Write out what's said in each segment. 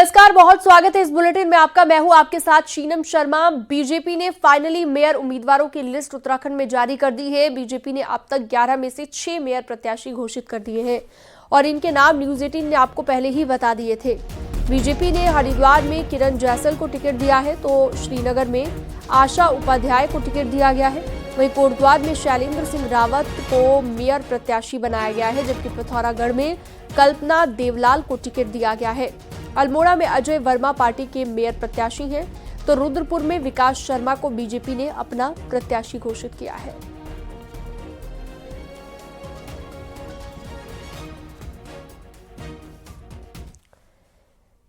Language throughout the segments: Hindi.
नमस्कार, बहुत स्वागत है इस बुलेटिन में आपका। मैं हूं आपके साथ शीनम शर्मा। बीजेपी ने फाइनली मेयर उम्मीदवारों की लिस्ट उत्तराखंड में जारी कर दी है। बीजेपी ने अब तक 11 में से 6 मेयर प्रत्याशी घोषित कर दिए हैं और इनके नाम न्यूज 18 ने आपको पहले ही बता दिए थे। बीजेपी ने हरिद्वार में किरण जैसल को टिकट दिया है, तो श्रीनगर में आशा उपाध्याय को टिकट दिया गया है। वहीं कोटद्वार में शैलेंद्र सिंह रावत को मेयर प्रत्याशी बनाया गया है, जबकि पिथौरागढ़ में कल्पना देवलाल को टिकट दिया गया है। अल्मोड़ा में अजय वर्मा पार्टी के मेयर प्रत्याशी हैं, तो रुद्रपुर में विकास शर्मा को बीजेपी ने अपना प्रत्याशी घोषित किया है।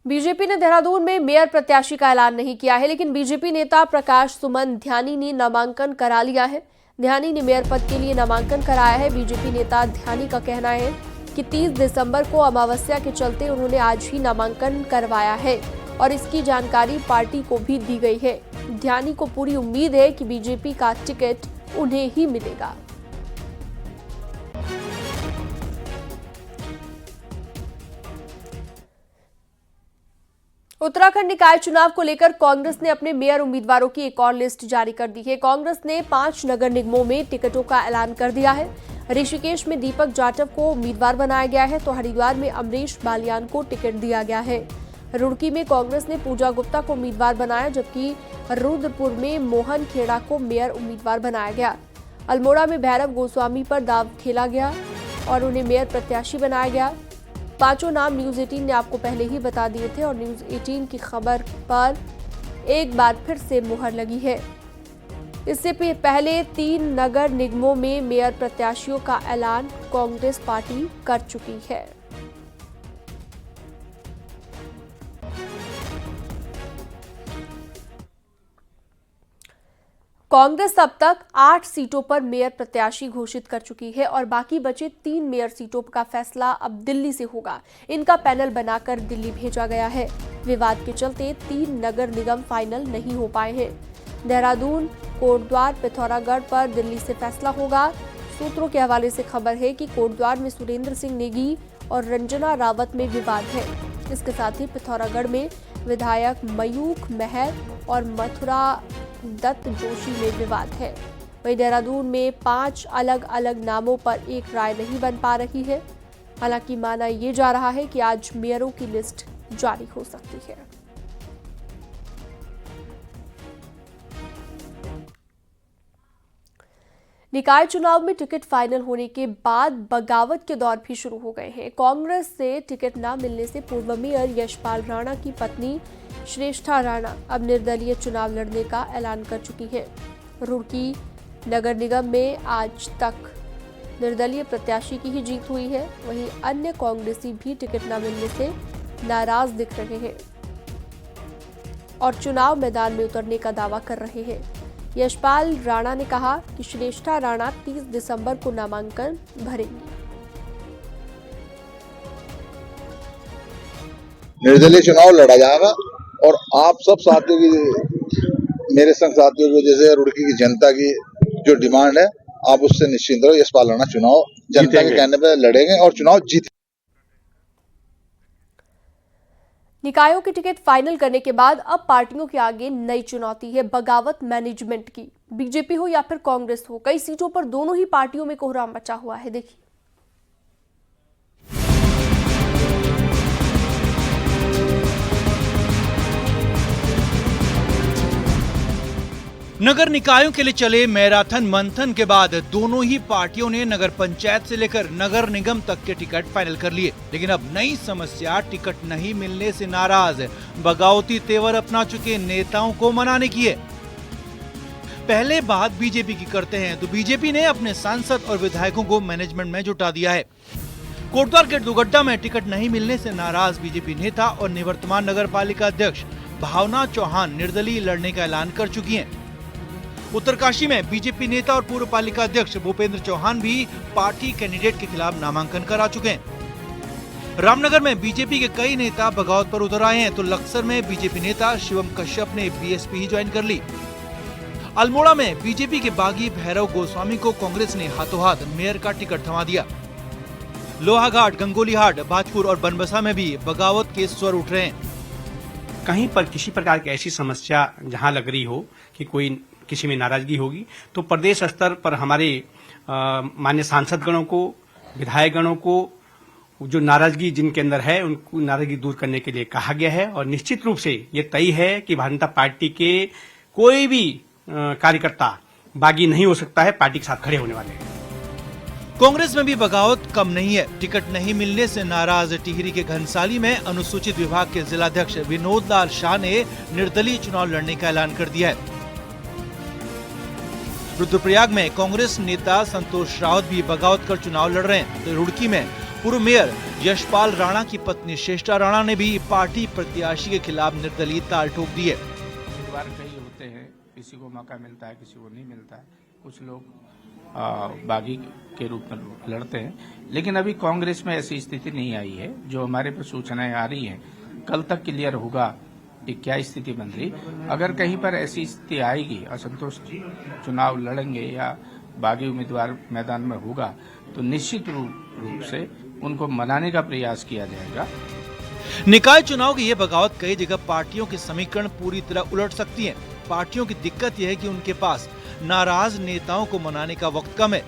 बीजेपी ने देहरादून में मेयर प्रत्याशी का ऐलान नहीं किया है, लेकिन बीजेपी नेता प्रकाश सुमन ध्यानी ने नामांकन करा लिया है। ध्यानी ने मेयर पद के लिए नामांकन कराया है। बीजेपी नेता ध्यानी का कहना है कि 30 दिसंबर को अमावस्या के चलते उन्होंने आज ही नामांकन करवाया है और इसकी जानकारी पार्टी को भी दी गई है। ध्यानी को पूरी उम्मीद है कि बीजेपी का टिकट उन्हें ही मिलेगा। उत्तराखंड निकाय चुनाव को लेकर कांग्रेस ने अपने मेयर उम्मीदवारों की एक और लिस्ट जारी कर दी है। कांग्रेस ने 5 नगर निगमों में टिकटों का ऐलान कर दिया है। ऋषिकेश में दीपक जाटव को उम्मीदवार बनाया गया है, तो हरिद्वार में अमरीश बालियान को टिकट दिया गया है। रुड़की में कांग्रेस ने पूजा गुप्ता को उम्मीदवार बनाया, जबकि रुद्रपुर में मोहन खेड़ा को मेयर उम्मीदवार बनाया गया। अल्मोड़ा में भैरव गोस्वामी पर दाव खेला गया और उन्हें मेयर प्रत्याशी बनाया गया। 5 नाम न्यूज 18 ने आपको पहले ही बता दिए थे और न्यूज 18 की खबर पर एक बार फिर से मुहर लगी है। इससे पहले 3 नगर निगमों में मेयर प्रत्याशियों का ऐलान कांग्रेस पार्टी कर चुकी है। कांग्रेस अब तक 8 सीटों पर मेयर प्रत्याशी घोषित कर चुकी है और बाकी बचे 3 मेयर सीटों का फैसला अब दिल्ली से होगा। इनका पैनल बनाकर दिल्ली भेजा गया है। विवाद के चलते 3 नगर निगम फाइनल नहीं हो पाए हैं। देहरादून, कोटद्वार, पिथौरागढ़ पर दिल्ली से फैसला होगा। सूत्रों के हवाले से खबर है कि कोटद्वार में सुरेंद्र सिंह नेगी और रंजना रावत में विवाद है। इसके साथ ही पिथौरागढ़ में विधायक मयूख महर और मथुरा दत्त जोशी में विवाद है। वहीं देहरादून में 5 अलग अलग नामों पर एक राय नहीं बन पा रही है। हालांकि माना यह जा रहा है कि आज मेयरों की लिस्ट जारी हो सकती है। निकाय चुनाव में टिकट फाइनल होने के बाद बगावत के दौर भी शुरू हो गए हैं। कांग्रेस से टिकट न मिलने से पूर्व मेयर यशपाल राणा की पत्नी श्रेष्ठा राणा अब निर्दलीय चुनाव लड़ने का ऐलान कर चुकी है। रुड़की नगर निगम में आज तक निर्दलीय प्रत्याशी की ही जीत हुई है। वहीं अन्य कांग्रेसी भी टिकट न मिलने से नाराज दिख रहे हैं और चुनाव मैदान में उतरने का दावा कर रहे हैं। यशपाल राणा ने कहा कि श्रेष्ठा राणा 30 दिसंबर को नामांकन भरेंगी। निर्दलीय चुनाव लड़ा जाएगा और आप सब साथियों की, मेरे संग साथियों को, जैसे रुड़की की जनता की जो डिमांड है, आप उससे निश्चिंत रहो। यशपाल राणा चुनाव जनता के कहने पर लड़ेंगे और चुनाव जीत। निकायों की टिकट फाइनल करने के बाद अब पार्टियों के आगे नई चुनौती है बगावत मैनेजमेंट की। बीजेपी हो या फिर कांग्रेस हो, कई सीटों पर दोनों ही पार्टियों में कोहराम मचा हुआ है। देखिए, नगर निकायों के लिए चले मैराथन मंथन के बाद दोनों ही पार्टियों ने नगर पंचायत से लेकर नगर निगम तक के टिकट फाइनल कर लिए। लेकिन अब नई समस्या टिकट नहीं मिलने से नाराज बगावती तेवर अपना चुके नेताओं को मनाने की है। पहले बात बीजेपी की करते हैं तो बीजेपी ने अपने सांसद और विधायकों को मैनेजमेंट में जुटा दिया है। कोटद्वार के दुगड्डा में टिकट नहीं मिलने से नाराज बीजेपी नेता और निवर्तमान नगर पालिका अध्यक्ष भावना चौहान निर्दलीय लड़ने का ऐलान कर चुकी हैं। उत्तरकाशी में बीजेपी नेता और पूर्व पालिका अध्यक्ष भूपेंद्र चौहान भी पार्टी कैंडिडेट के खिलाफ नामांकन करा चुके हैं। रामनगर में बीजेपी के कई नेता बगावत पर उतर आए हैं, तो लक्सर में बीजेपी नेता शिवम कश्यप ने बीएसपी ही ज्वाइन कर ली। अल्मोड़ा में बीजेपी के बागी भैरव गोस्वामी को कांग्रेस ने हाथों हाथ मेयर का टिकट थमा दिया। लोहाघाट, गंगोलीहाट, भाजपुर और बनबसा में भी बगावत के स्वर उठ रहे हैं। कहीं पर किसी प्रकार की ऐसी समस्या जहां लग रही हो कि कोई किसी में नाराजगी होगी, तो प्रदेश स्तर पर हमारे माननीय सांसद गणों को, विधायक गणों को जो नाराजगी जिनके अंदर है उनको नाराजगी दूर करने के लिए कहा गया है। और निश्चित रूप से ये तय है कि भारतीय जनता पार्टी के कोई भी कार्यकर्ता बागी नहीं हो सकता है, पार्टी के साथ खड़े होने वाले हैं। कांग्रेस में भी बगावत कम नहीं है। टिकट नहीं मिलने से नाराज टिहरी के घनसाली में अनुसूचित विभाग के जिलाध्यक्ष विनोद लाल शाह ने निर्दलीय चुनाव लड़ने का ऐलान कर दिया है। रुद्रप्रयाग में कांग्रेस नेता संतोष राउत भी बगावत कर चुनाव लड़ रहे हैं। तो रुड़की में पूर्व मेयर यशपाल राणा की पत्नी श्रेष्ठा राणा ने भी पार्टी प्रत्याशी के खिलाफ निर्दलीय ताल ठोक दी है। उम्मीदवार कई होते हैं, किसी को मौका मिलता है, किसी को नहीं मिलता है, कुछ लोग बागी के रूप में लड़ते हैं, लेकिन अभी कांग्रेस में ऐसी स्थिति नहीं आई है। जो हमारे पर सूचनाएं आ रही हैं, कल तक क्लियर होगा कि क्या स्थिति बन रही। अगर कहीं पर ऐसी स्थिति आएगी, असंतोष चुनाव लड़ेंगे या बागी उम्मीदवार मैदान में होगा, तो निश्चित रूप से उनको मनाने का प्रयास किया जाएगा। निकाय चुनाव की ये बगावत कई जगह पार्टियों के समीकरण पूरी तरह उलट सकती है। पार्टियों की दिक्कत यह है कि उनके पास नाराज नेताओं को मनाने का वक्त कम है।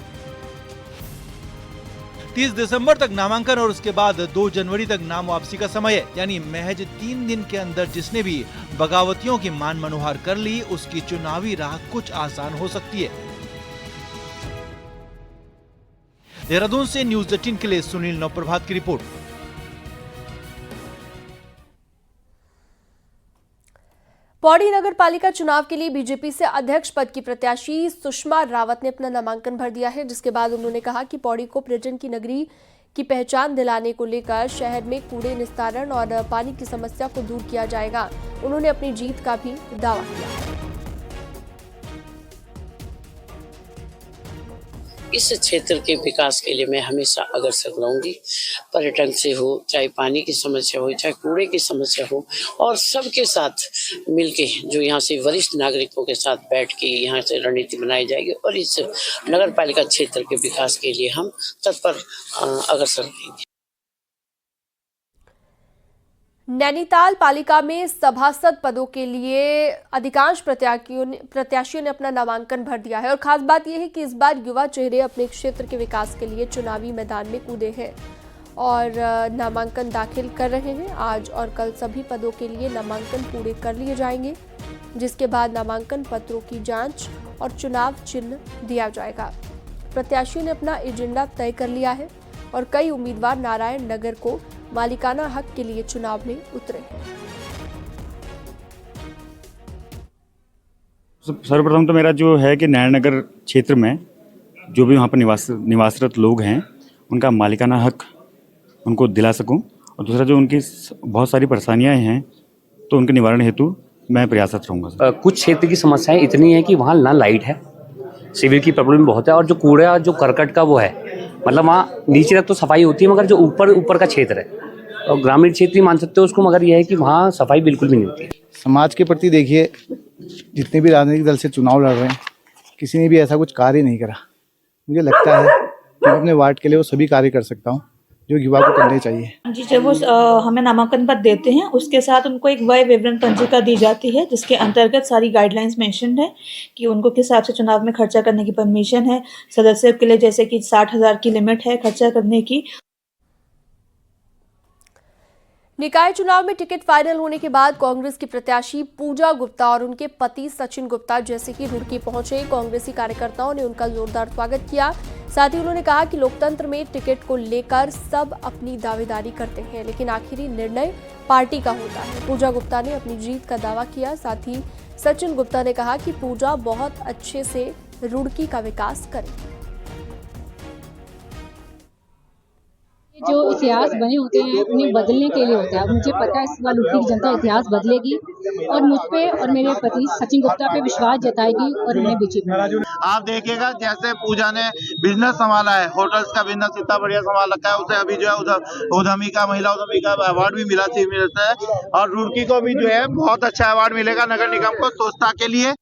30 दिसंबर तक नामांकन और उसके बाद 2 जनवरी तक नाम वापसी का समय है। यानी महज 3 दिन के अंदर जिसने भी बगावतियों की मान मनोहार कर ली, उसकी चुनावी राह कुछ आसान हो सकती है। देहरादून से न्यूज़ 18 के लिए सुनील नवप्रभात की रिपोर्ट। पौड़ी नगर पालिका चुनाव के लिए बीजेपी से अध्यक्ष पद की प्रत्याशी सुषमा रावत ने अपना नामांकन भर दिया है, जिसके बाद उन्होंने कहा कि पौड़ी को पर्यटन की नगरी की पहचान दिलाने को लेकर शहर में कूड़े निस्तारण और पानी की समस्या को दूर किया जाएगा। उन्होंने अपनी जीत का भी दावा किया। इस क्षेत्र के विकास के लिए मैं हमेशा अग्रसर रहूंगी। पर्यटन से हो, चाहे पानी की समस्या हो, चाहे कूड़े की समस्या हो, और सबके साथ मिलके जो यहाँ से वरिष्ठ नागरिकों के साथ बैठ के यहाँ से रणनीति बनाई जाएगी और इस नगर पालिका क्षेत्र के विकास के लिए हम तत्पर अग्रसर रहेंगे। नैनीताल पालिका में सभासद पदों के लिए अधिकांश प्रत्याशियों ने अपना नामांकन भर दिया है और खास बात यह है कि इस बार युवा चेहरे अपने क्षेत्र के विकास के लिए चुनावी मैदान में कूदे हैं और नामांकन दाखिल कर रहे हैं। आज और कल सभी पदों के लिए नामांकन पूरे कर लिए जाएंगे, जिसके बाद नामांकन पत्रों की जांच और चुनाव चिन्ह दिया जाएगा। प्रत्याशियों ने अपना एजेंडा तय कर लिया है और कई उम्मीदवार नारायण नगर को मालिकाना हक के लिए चुनाव में उतरे हैं। सर्वप्रथम तो मेरा जो है कि नारायण नगर क्षेत्र में जो भी वहाँ पर निवासरत लोग हैं, उनका मालिकाना हक उनको दिला सकूं, और दूसरा जो उनकी बहुत सारी परेशानियां हैं तो उनके निवारण हेतु मैं प्रयासरत रहूँगा। कुछ क्षेत्र की समस्याएं इतनी है कि वहाँ ना लाइट है, सिविल की प्रॉब्लम बहुत है, और जो कूड़ा जो करकट का वो है, मतलब वहाँ नीचे तक तो सफाई होती है, मगर जो ऊपर का क्षेत्र है और ग्रामीण क्षेत्र ही मान सकते हो उसको, मगर यह है कि वहाँ सफाई बिल्कुल भी नहीं होती है। समाज के प्रति देखिए, जितने भी राजनीतिक दल से चुनाव लड़ रहे हैं, किसी ने भी ऐसा कुछ कार्य नहीं करा। मुझे लगता है कि मैं अपने वार्ड के लिए वो सभी कार्य कर सकता हूँ जो युवा को करने चाहिए। जी, जब वो हमें नामांकन पत्र देते हैं उसके साथ उनको एक व्यय विवरण पंजिका दी जाती है, जिसके अंतर्गत सारी गाइडलाइंस मेंशन है कि उनको किस हिसाब से चुनाव में खर्चा करने की परमिशन है। सदस्य के लिए जैसे कि 60,000 की लिमिट है खर्चा करने की। निकाय चुनाव में टिकट फाइनल होने के बाद कांग्रेस की प्रत्याशी पूजा गुप्ता और उनके पति सचिन गुप्ता जैसे कि रुड़की पहुंचे। कांग्रेसी कार्यकर्ताओं ने उनका जोरदार स्वागत किया। साथ ही उन्होंने कहा कि लोकतंत्र में टिकट को लेकर सब अपनी दावेदारी करते हैं, लेकिन आखिरी निर्णय पार्टी का होता है। पूजा गुप्ता ने अपनी जीत का दावा किया। साथ ही सचिन गुप्ता ने कहा कि पूजा बहुत अच्छे से रुड़की का विकास करेगी। जो इतिहास बने होते हैं उन्हें बदलने के लिए होता है। मुझे पता है इस बार रुड़की की जनता इतिहास बदलेगी और मुझ पे और मेरे पति सचिन गुप्ता पे विश्वास जताएगी और उन्हें बीजेपी। आप देखिएगा जैसे पूजा ने बिजनेस संभाला है, होटल्स का बिजनेस इतना बढ़िया संभाल रखा है, उसे अभी जो है उद्यमी का महिला उद्यमी का अवार्ड भी मिला है, और रुड़की को भी जो है बहुत अच्छा अवार्ड मिलेगा नगर निगम को स्वच्छता के लिए।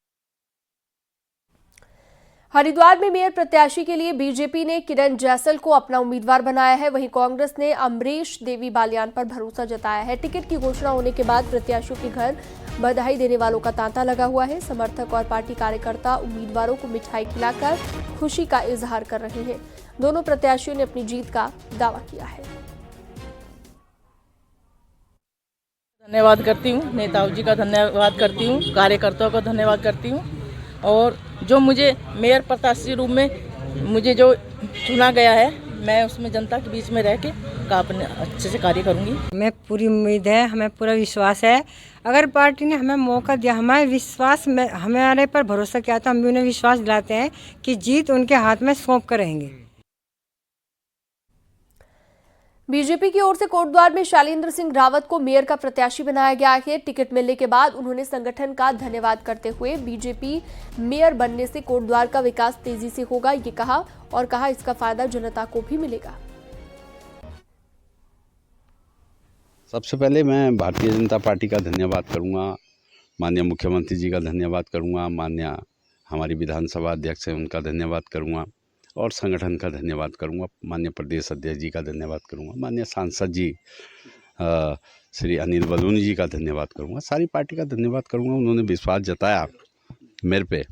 हरिद्वार में मेयर प्रत्याशी के लिए बीजेपी ने किरण जैसल को अपना उम्मीदवार बनाया है। वहीं कांग्रेस ने अमरीश देवी बालियान पर भरोसा जताया है। टिकट की घोषणा होने के बाद प्रत्याशियों के घर बधाई देने वालों का तांता लगा हुआ है। समर्थक और पार्टी कार्यकर्ता उम्मीदवारों को मिठाई खिलाकर खुशी का इजहार कर रहे हैं। दोनों प्रत्याशियों ने अपनी जीत का दावा किया है। धन्यवाद करती हूँ, नेताओं जी का धन्यवाद करती हूँ, कार्यकर्ताओं का धन्यवाद करती हूँ और जो मुझे मेयर प्रत्याशी के रूप में मुझे जो चुना गया है, मैं उसमें जनता के बीच में रह के अपने अच्छे से कार्य करूँगी। हमें पूरी उम्मीद है, हमें पूरा विश्वास है। अगर पार्टी ने हमें मौका दिया, हमारे विश्वास में हमारे पर भरोसा किया तो हम भी उन्हें विश्वास दिलाते हैं कि जीत उनके हाथ में सौंप कर रहेंगे। बीजेपी की ओर से कोटद्वार में शैलेंद्र सिंह रावत को मेयर का प्रत्याशी बनाया गया है। टिकट मिलने के बाद उन्होंने संगठन का धन्यवाद करते हुए बीजेपी मेयर बनने से कोटद्वार का विकास तेजी से होगा ये कहा और कहा इसका फायदा जनता को भी मिलेगा। सबसे पहले मैं भारतीय जनता पार्टी का धन्यवाद करूंगा, माननीय मुख्यमंत्री जी का धन्यवाद करूंगा, माननीय हमारी विधानसभा अध्यक्ष हैं उनका धन्यवाद करूंगा और संगठन का धन्यवाद करूंगा, माननीय प्रदेश अध्यक्ष जी का धन्यवाद करूंगा, माननीय सांसद जी श्री अनिल बलूनी जी का धन्यवाद करूंगा, सारी पार्टी का धन्यवाद करूंगा। उन्होंने विश्वास जताया मेरे पे।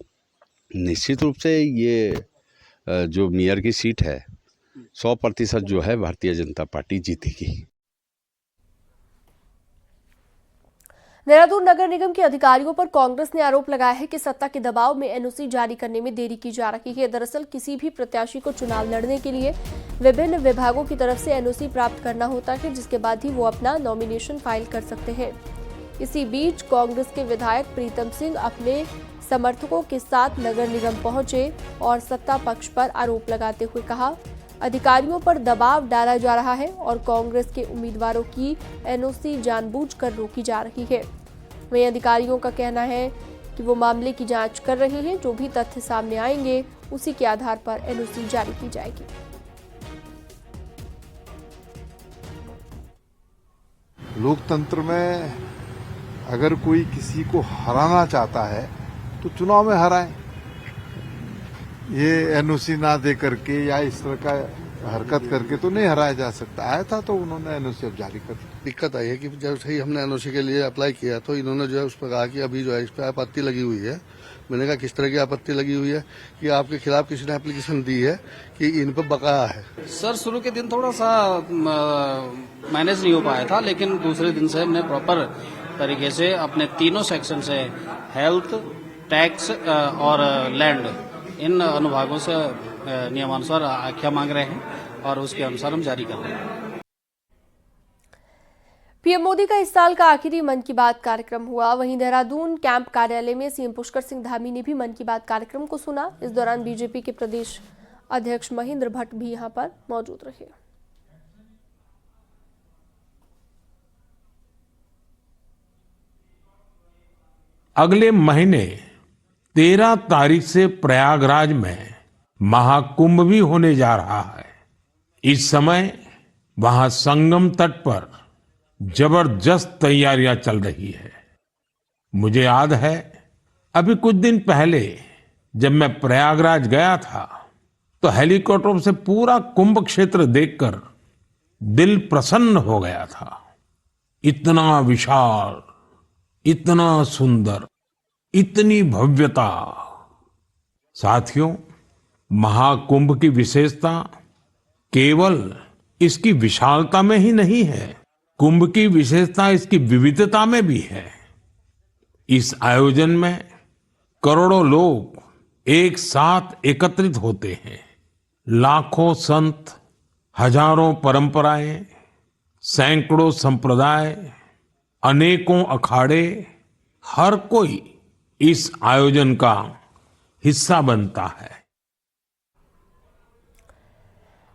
निश्चित रूप से ये जो मेयर की सीट है 100% जो है भारतीय जनता पार्टी जीतेगी। देहरादून नगर निगम के अधिकारियों पर कांग्रेस ने आरोप लगाया है कि सत्ता के दबाव में एनओसी जारी करने में देरी की जा रही है। दरअसल किसी भी प्रत्याशी को चुनाव लड़ने के लिए विभिन्न विभागों की तरफ से एनओसी प्राप्त करना होता है, जिसके बाद ही वो अपना नॉमिनेशन फाइल कर सकते हैं। इसी बीच कांग्रेस के विधायक प्रीतम सिंह अपने समर्थकों के साथ नगर निगम पहुंचे और सत्ता पक्ष पर आरोप लगाते हुए कहा अधिकारियों पर दबाव डाला जा रहा है और कांग्रेस के उम्मीदवारों की एनओसी जानबूझकर रोकी जा रही है। वहीं अधिकारियों का कहना है कि वो मामले की जांच कर रहे हैं, जो भी तथ्य सामने आएंगे उसी के आधार पर एनओसी जारी की जाएगी। लोकतंत्र में अगर कोई किसी को हराना चाहता है तो चुनाव में हराए। ये एनओसी ना दे करके या इस तरह का हरकत करके तो नहीं हराया जा सकता। आया था तो उन्होंने एनओसी अब जारी कर दी। दिक्कत आई है कि जब से ही हमने एनओसी के लिए अप्लाई किया तो इन्होंने जो है उस पर कहा कि अभी जो है इस पर आपत्ति लगी हुई है। मैंने कहा किस तरह की आपत्ति लगी हुई है कि आपके खिलाफ किसी ने एप्लीकेशन दी है कि इन पर बकाया है। सर शुरू के दिन थोड़ा सा मैनेज नहीं हो पाया था, लेकिन दूसरे दिन से हमने प्रॉपर तरीके से अपने तीनों सेक्शन से हेल्थ, टैक्स और लैंड इन अनुभागों से नियमानुसार आख्या मांग रहे हैं और उसके अनुसार हम जारी कर रहे हैं। पीएम मोदी का इस साल का आखिरी मन की बात कार्यक्रम हुआ। वहीं देहरादून कैंप कार्यालय में सीएम पुष्कर सिंह धामी ने भी मन की बात कार्यक्रम को सुना। इस दौरान बीजेपी के प्रदेश अध्यक्ष महेंद्र भट्ट भी यहां पर मौजूद रहे। अगले महीने 13 तारीख से प्रयागराज में महाकुंभ भी होने जा रहा है। इस समय वहां संगम तट पर जबरदस्त तैयारियां चल रही है। मुझे याद है अभी कुछ दिन पहले जब मैं प्रयागराज गया था तो हेलीकॉप्टर से पूरा कुंभ क्षेत्र देखकर दिल प्रसन्न हो गया था। इतना विशाल, इतना सुंदर, इतनी भव्यता। साथियों, महाकुंभ की विशेषता केवल इसकी विशालता में ही नहीं है, कुंभ की विशेषता इसकी विविधता में भी है। इस आयोजन में करोड़ों लोग एक साथ एकत्रित होते हैं। लाखों संत, हजारों परंपराएं, सैकड़ों संप्रदाय, अनेकों अखाड़े, हर कोई इस आयोजन का हिस्सा बनता है।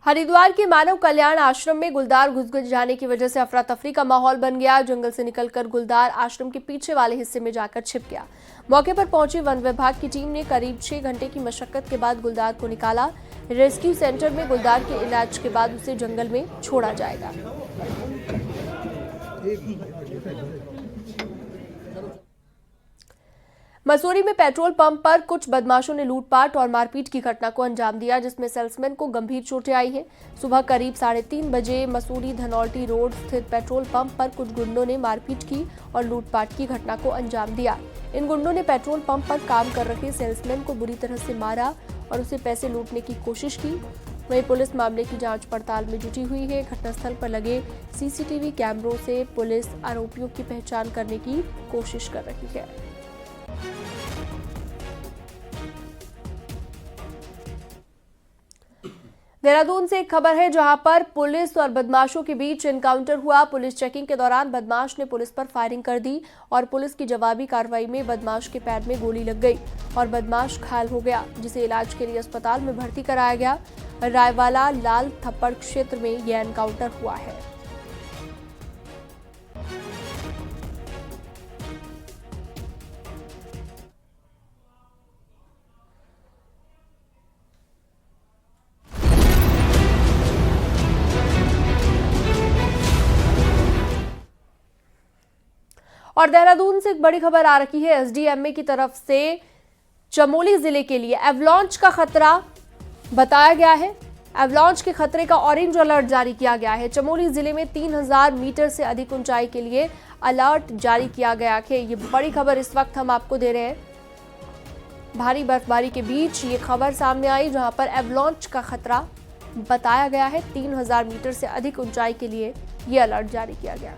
हरिद्वार के मानव कल्याण आश्रम में गुलदार घुस जाने की वजह से अफरा तफरी का माहौल बन गया। जंगल से निकलकर गुलदार आश्रम के पीछे वाले हिस्से में जाकर छिप गया। मौके पर पहुंची वन विभाग की टीम ने करीब 6 घंटे की मशक्कत के बाद गुलदार को निकाला। रेस्क्यू सेंटर में गुलदार के इलाज के बाद उसे जंगल में छोड़ा जाएगा। मसूरी में पेट्रोल पंप पर कुछ बदमाशों ने लूटपाट और मारपीट की घटना को अंजाम दिया, जिसमें सेल्समैन को गंभीर चोटें आई हैं। सुबह करीब 3:30 बजे मसूरी धनौल्टी रोड स्थित पेट्रोल पंप पर कुछ गुंडों ने मारपीट की और लूटपाट की घटना को अंजाम दिया। इन गुंडों ने पेट्रोल पंप पर काम कर रहे सेल्समैन को बुरी तरह से मारा और उसे पैसे लूटने की कोशिश की। वहीं पुलिस मामले की जांच पड़ताल में जुटी हुई है। घटनास्थल पर लगे सीसीटीवी कैमरों से पुलिस आरोपियों की पहचान करने की कोशिश कर रही है। देहरादून से एक खबर है, जहां पर पुलिस और बदमाशों के बीच एनकाउंटर हुआ। पुलिस चेकिंग के दौरान बदमाश ने पुलिस पर फायरिंग कर दी और पुलिस की जवाबी कार्रवाई में बदमाश के पैर में गोली लग गई और बदमाश घायल हो गया, जिसे इलाज के लिए अस्पताल में भर्ती कराया गया। रायवाला लाल थप्पड़ क्षेत्र में यह एनकाउंटर हुआ है। और देहरादून से एक बड़ी खबर आ रही है। एसडीएमए की तरफ से चमोली जिले के लिए एवलांच का खतरा बताया गया है। एवलांच के खतरे का ऑरेंज अलर्ट जारी किया गया है। चमोली जिले में 3000 मीटर से अधिक ऊंचाई के लिए अलर्ट जारी किया गया है। ये बड़ी खबर इस वक्त हम आपको दे रहे हैं। भारी बर्फबारी के बीच ये खबर सामने आई, जहां पर एवलांच का खतरा बताया गया है। 3000 मीटर से अधिक ऊंचाई के लिए ये अलर्ट जारी किया गया।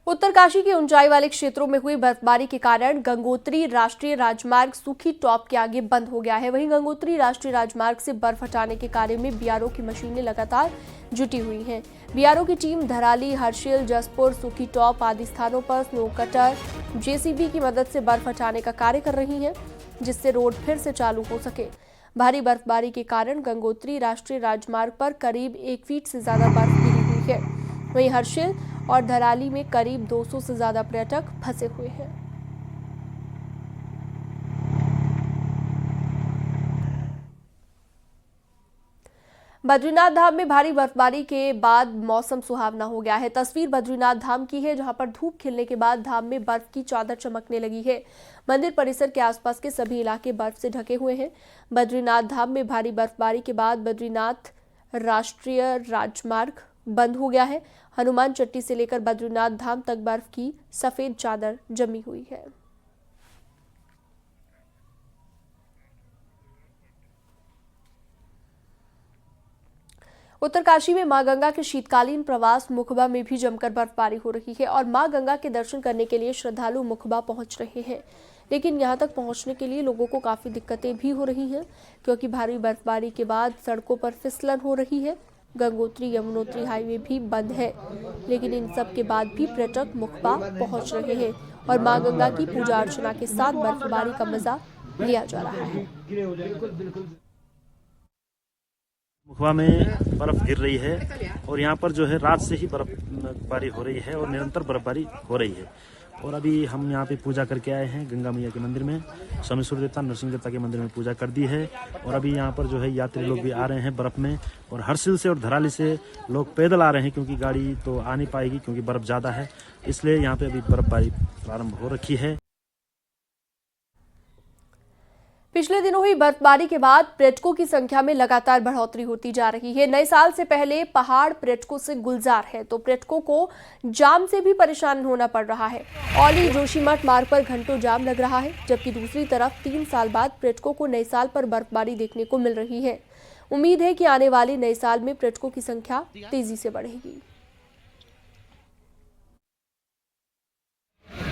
उत्तरकाशी के ऊंचाई वाले क्षेत्रों में हुई बर्फबारी के कारण गंगोत्री राष्ट्रीय राजमार्ग सूखी टॉप के आगे बंद हो गया है। वहीं गंगोत्री राष्ट्रीय राजमार्ग से बर्फ हटाने के कार्य में बीआरओ की मशीनें लगातार जुटी हुई हैं। बीआरओ की टीम धराली, हर्षिल, जसपुर, सूखी टॉप आदि स्थानों पर स्नो कटर, जेसीबी की मदद से बर्फ हटाने का कार्य कर रही है, जिससे रोड फिर से चालू हो सके। भारी बर्फबारी के कारण गंगोत्री राष्ट्रीय राजमार्ग पर करीब 1 फीट से ज्यादा बर्फ गिरी हुई है। वहीं हर्षिल और धराली में करीब 200 से ज्यादा पर्यटक फंसे हुए हैं। बद्रीनाथ धाम में भारी बर्फबारी के बाद मौसम सुहावना हो गया है। तस्वीर बद्रीनाथ धाम की है, जहां पर धूप खिलने के बाद धाम में बर्फ की चादर चमकने लगी है। मंदिर परिसर के आसपास के सभी इलाके बर्फ से ढके हुए हैं। बद्रीनाथ धाम में भारी बर्फबारी के बाद बद्रीनाथ राष्ट्रीय राजमार्ग बंद हो गया है। हनुमान चट्टी से लेकर बद्रीनाथ धाम तक बर्फ की सफेद चादर जमी हुई है। उत्तरकाशी में मां गंगा के शीतकालीन प्रवास मुखबा में भी जमकर बर्फबारी हो रही है और मां गंगा के दर्शन करने के लिए श्रद्धालु मुखबा पहुंच रहे हैं। लेकिन यहां तक पहुंचने के लिए लोगों को काफी दिक्कतें भी हो रही हैं, क्योंकि भारी बर्फबारी के बाद सड़कों पर फिसलन हो रही है। गंगोत्री यमुनोत्री हाईवे भी बंद है, लेकिन इन सब के बाद भी पर्यटक मुखबा पहुंच रहे हैं और मां गंगा की पूजा अर्चना के साथ बर्फबारी का मजा लिया जा रहा है। मुखबा में बर्फ गिर रही है और यहाँ पर जो है रात से ही बर्फबारी हो रही है और निरंतर बर्फबारी हो रही है। और अभी हम यहाँ पे पूजा करके आए हैं गंगा मैया के मंदिर में, स्वामी सूर्य देवता, नरसिंह देवता के मंदिर में पूजा कर दी है। और अभी यहाँ पर जो है यात्री लोग भी आ रहे हैं बर्फ में, और हर्षिल से और धराली से लोग पैदल आ रहे हैं, क्योंकि गाड़ी तो आ नहीं पाएगी क्योंकि बर्फ ज़्यादा है, इसलिए यहाँ पे अभी बर्फबारी प्रारंभ हो रखी है। पिछले दिनों हुई बर्फबारी के बाद पर्यटकों की संख्या में लगातार बढ़ोतरी होती जा रही है। नए साल से पहले पहाड़ पर्यटकों से गुलजार है, तो पर्यटकों को जाम से भी परेशान होना पड़ रहा है। औली जोशीमठ मार्ग पर घंटों जाम लग रहा है, जबकि दूसरी तरफ 3 साल बाद पर्यटकों को नए साल पर बर्फबारी देखने को मिल रही है। उम्मीद है कि आने वाले नए साल में पर्यटकों की संख्या तेजी से बढ़ेगी।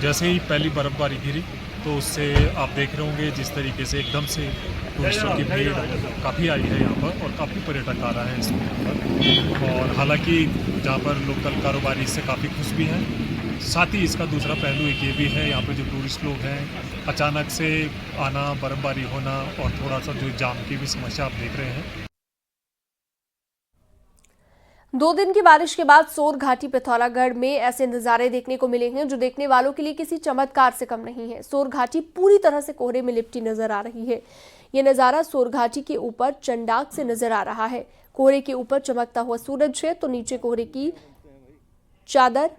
जैसे ही पहली बर्फबारी गिरी तो उससे आप देख रहे होंगे जिस तरीके से एकदम से टूरिस्टों की भीड़ काफ़ी आई है यहाँ पर, और काफ़ी पर्यटक आ रहा है इसमें यहाँ पर। और हालांकि जहाँ पर लोकल कारोबारी इससे काफ़ी खुश भी हैं, साथ ही इसका दूसरा पहलू एक ये भी है, यहाँ पर जो टूरिस्ट लोग हैं अचानक से आना, बर्फबारी होना और थोड़ा सा जो जाम की भी समस्या आप देख रहे हैं। 2 दिन की बारिश के बाद सोर घाटी पिथौरागढ़ में ऐसे नज़ारे देखने को मिले हैं जो देखने वालों के लिए किसी चमत्कार से कम नहीं है। सोर घाटी पूरी तरह से कोहरे में लिपटी नजर आ रही है। यह नज़ारा सोर घाटी के ऊपर चंडाक से नजर आ रहा है। कोहरे के ऊपर चमकता हुआ सूरज है, तो नीचे कोहरे की चादर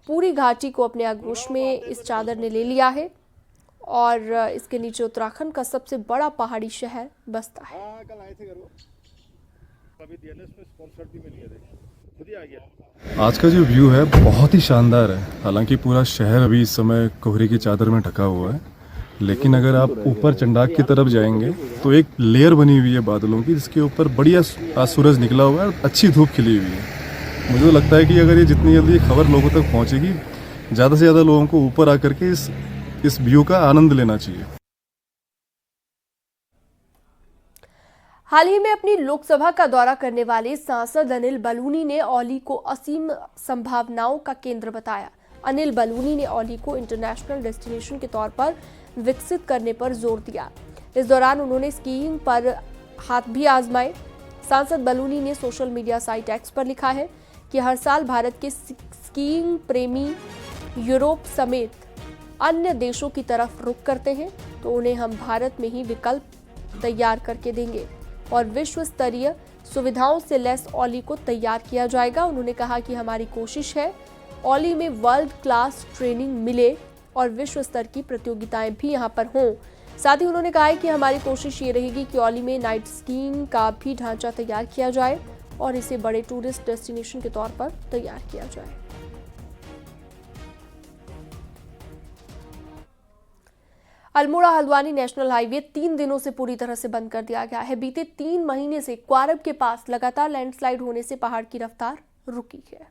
पूरी घाटी को अपने आगोश में इस चादर ने ले लिया है और इसके नीचे उत्तराखंड का सबसे बड़ा पहाड़ी शहर बसता है। आज का जो व्यू है बहुत ही शानदार है। हालांकि पूरा शहर अभी इस समय कोहरे की चादर में ढका हुआ है, लेकिन अगर आप ऊपर चंडाक की तरफ जाएंगे तो एक लेयर बनी हुई है बादलों की, जिसके ऊपर बढ़िया आज सूरज निकला हुआ है और अच्छी धूप खिली हुई है। मुझे तो लगता है कि अगर ये जितनी जल्दी ये खबर लोगों तक पहुंचेगी, ज़्यादा से ज़्यादा लोगों को ऊपर आकर के इस व्यू का आनंद लेना चाहिए। हाल ही में अपनी लोकसभा का दौरा करने वाले सांसद अनिल बलूनी ने औली को असीम संभावनाओं का केंद्र बताया। अनिल बलूनी ने औली को इंटरनेशनल डेस्टिनेशन के तौर पर विकसित करने पर जोर दिया। इस दौरान उन्होंने स्कीइंग पर हाथ भी आजमाए। सांसद बलूनी ने सोशल मीडिया साइट एक्स पर लिखा है कि हर साल भारत के स्कीइंग प्रेमी यूरोप समेत अन्य देशों की तरफ रुख करते हैं, तो उन्हें हम भारत में ही विकल्प तैयार करके देंगे और विश्व स्तरीय सुविधाओं से लैस औली को तैयार किया जाएगा। उन्होंने कहा कि हमारी कोशिश है औली में वर्ल्ड क्लास ट्रेनिंग मिले और विश्व स्तर की प्रतियोगिताएं भी यहां पर हों। साथ ही उन्होंने कहा है कि हमारी कोशिश ये रहेगी कि औली में नाइट स्कीइंग का भी ढांचा तैयार किया जाए और इसे बड़े टूरिस्ट डेस्टिनेशन के तौर पर तैयार किया जाए। अल्मोड़ा हल्द्वानी नेशनल हाईवे 3 दिनों से पूरी तरह से बंद कर दिया गया है। बीते 3 महीने से क्वारब के पास लगातार लैंडस्लाइड होने से पहाड़ की रफ्तार रुकी है।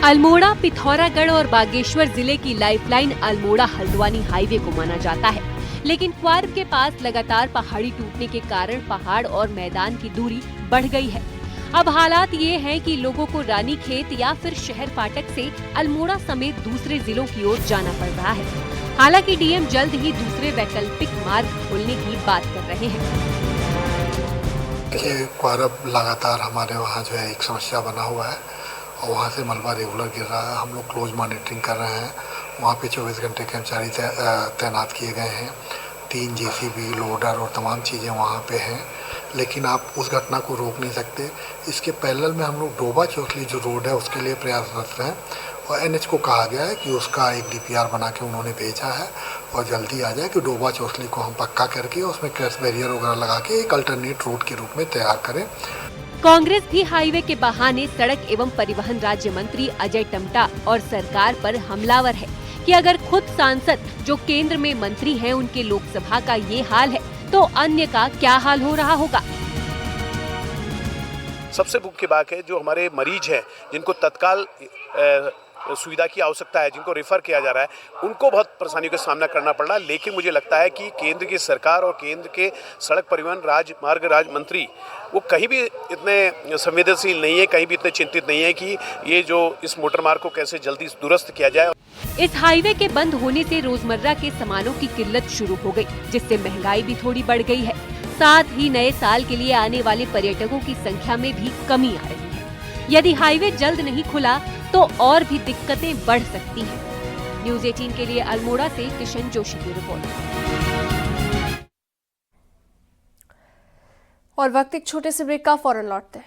अल्मोड़ा, पिथौरागढ़ और बागेश्वर जिले की लाइफलाइन अल्मोड़ा हल्द्वानी हाईवे को माना जाता है, लेकिन क्वारब के पास लगातार पहाड़ी टूटने के कारण पहाड़ और मैदान की दूरी बढ़ गई है। अब हालात ये हैं कि लोगों को रानीखेत या फिर शहर फाटक से अल्मोड़ा समेत दूसरे जिलों की ओर जाना पड़ रहा है। हालांकि डीएम जल्द ही दूसरे वैकल्पिक मार्ग खोलने की बात कर रहे हैं। क्वारब लगातार हमारे वहाँ जो है एक समस्या बना हुआ है और वहाँ से मलबा रेगुलर गिर रहा है। हम लोग क्लोज मॉनिटरिंग कर रहे हैं। वहाँ पे 24 घंटे कर्मचारी तैनात किए गए हैं। 3 जेसीबी, लोडर और तमाम चीज़ें वहाँ पे हैं, लेकिन आप उस घटना को रोक नहीं सकते। इसके पैरेलल में हम लोग डोबा चौसली जो रोड है उसके लिए प्रयासरत हैं और एनएच को कहा गया है कि उसका एक डीपीआर बना के उन्होंने भेजा है और जल्दी आ जाए कि डोबा चौसली को हम पक्का करके उसमें क्रैश बैरियर वगैरह लगा के एक अल्टरनेट रूट के रूप में तैयार करें। कांग्रेस भी हाईवे के बहाने सड़क एवं परिवहन राज्य मंत्री अजय टम्टा और सरकार पर हमलावर है कि अगर खुद सांसद जो केंद्र में मंत्री हैं उनके लोकसभा का ये हाल है तो अन्य का क्या हाल हो रहा होगा। सबसे मुख्य बात है जो हमारे मरीज हैं जिनको तत्काल सुविधा की आवश्यकता है, जिनको रेफर किया जा रहा है, उनको बहुत परेशानियों का सामना करना पड़ रहा है। लेकिन मुझे लगता है कि केंद्र की सरकार और केंद्र के सड़क परिवहन राजमार्ग राज्य मंत्री वो कहीं भी इतने संवेदनशील नहीं है, कहीं भी इतने चिंतित नहीं है कि ये जो इस मोटर मार्ग को कैसे जल्दी दुरुस्त किया जाए। इस हाईवे के बंद होने से रोजमर्रा के सामानों की किल्लत शुरू हो गई, जिससे महंगाई भी थोड़ी बढ़ गई है। साथ ही नए साल के लिए आने वाले पर्यटकों की संख्या में भी कमी आ रही है। यदि हाईवे जल्द नहीं खुला तो और भी दिक्कतें बढ़ सकती हैं। न्यूज़ 18 के लिए अल्मोड़ा से किशन जोशी की रिपोर्ट। और वक्त एक छोटे से ब्रेक का, फौरन लौटते हैं।